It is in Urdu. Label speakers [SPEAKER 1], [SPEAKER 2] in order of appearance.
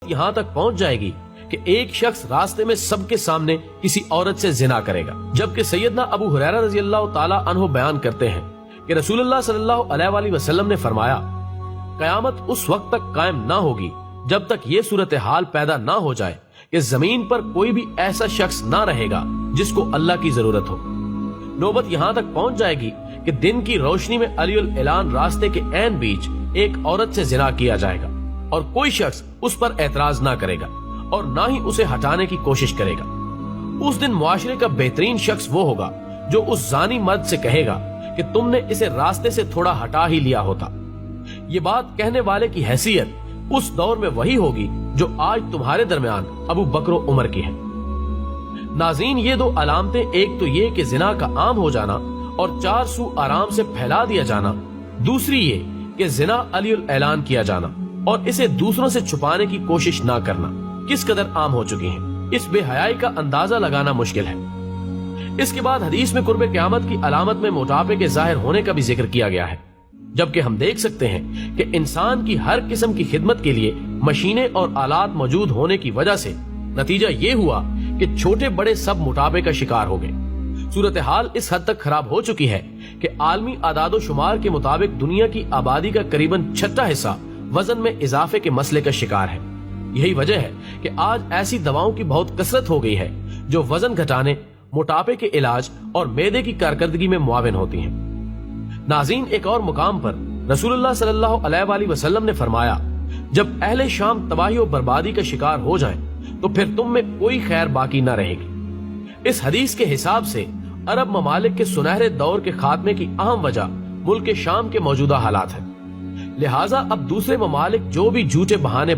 [SPEAKER 1] یہاں تک پہنچ جائے گی کہ ایک شخص راستے میں سب کے سامنے کسی عورت سے زنا کرے گا، جبکہ سیدنا ابو ہریرہ رضی اللہ تعالیٰ عنہ بیان کرتے ہیں کہ رسول اللہ صلی اللہ علیہ وآلہ وسلم نے فرمایا، قیامت اس وقت تک قائم نہ ہوگی جب تک یہ صورتحال پیدا نہ ہو جائے کہ زمین پر کوئی بھی ایسا شخص نہ رہے گا جس کو اللہ کی ضرورت ہو۔ نوبت یہاں تک پہنچ جائے گی کہ دن کی روشنی میں علی الاعلان راستے کے عین بیچ ایک عورت سے زنا کیا جائے گا اور کوئی شخص اس پر اعتراض نہ کرے گا اور نہ ہی اسے ہٹانے کی کوشش کرے گا۔ اس دن معاشرے کا بہترین شخص وہ ہوگا جو اس زانی مرد سے کہے گا کہ تم نے اسے راستے سے تھوڑا ہٹا ہی لیا ہوتا۔ یہ بات کہنے والے کی حیثیت اس دور میں وہی ہوگی جو آج تمہارے درمیان ابو بکر و عمر کی ہے۔ ناظرین، یہ دو علامتیں، ایک تو یہ کہ زنا کا عام ہو جانا اور چار سو آرام سے پھیلا دیا جانا، دوسری یہ کہ زنا علی الاعلان کیا جانا اور اسے دوسروں سے چھپانے کی کوشش نہ کرنا کس قدر عام ہو چکی ہیں، اس بے حیائی کا اندازہ لگانا مشکل ہے۔ اس کے بعد حدیث میں قرب قیامت کی علامت میں موٹاپے کے ظاہر ہونے کا بھی ذکر کیا گیا ہے، جبکہ ہم دیکھ سکتے ہیں کہ انسان کی ہر قسم کی خدمت کے لیے مشینیں اور آلات موجود ہونے کی وجہ سے نتیجہ یہ ہوا کہ چھوٹے بڑے سب موٹاپے کا شکار ہو گئے۔ صورتحال اس حد تک خراب ہو چکی ہے کہ عالمی اعداد و شمار کے مطابق دنیا کی آبادی کا قریباً 6واں حصہ وزن میں اضافے کے مسئلے کا شکار ہے۔ یہی وجہ ہے کہ آج ایسی دواؤں کی بہت کثرت ہو گئی ہے جو وزن گھٹانے، موٹاپے کے علاج اور معدے کی کارکردگی میں معاون ہوتی ہیں۔ ناظرین، ایک اور مقام پر رسول اللہ صلی اللہ علیہ وآلہ وسلم نے فرمایا، جب اہل شام تباہی و بربادی کا شکار ہو جائیں تو پھر تم میں کوئی خیر باقی نہ رہے گی۔ اس حدیث کے حساب سے عرب ممالک کے سنہرے دور کے خاتمے کی اہم وجہ ملک شام کے موجودہ حالات ہیں، لہٰذا اب دوسرے ممالک جو بھی جھوٹے بہانے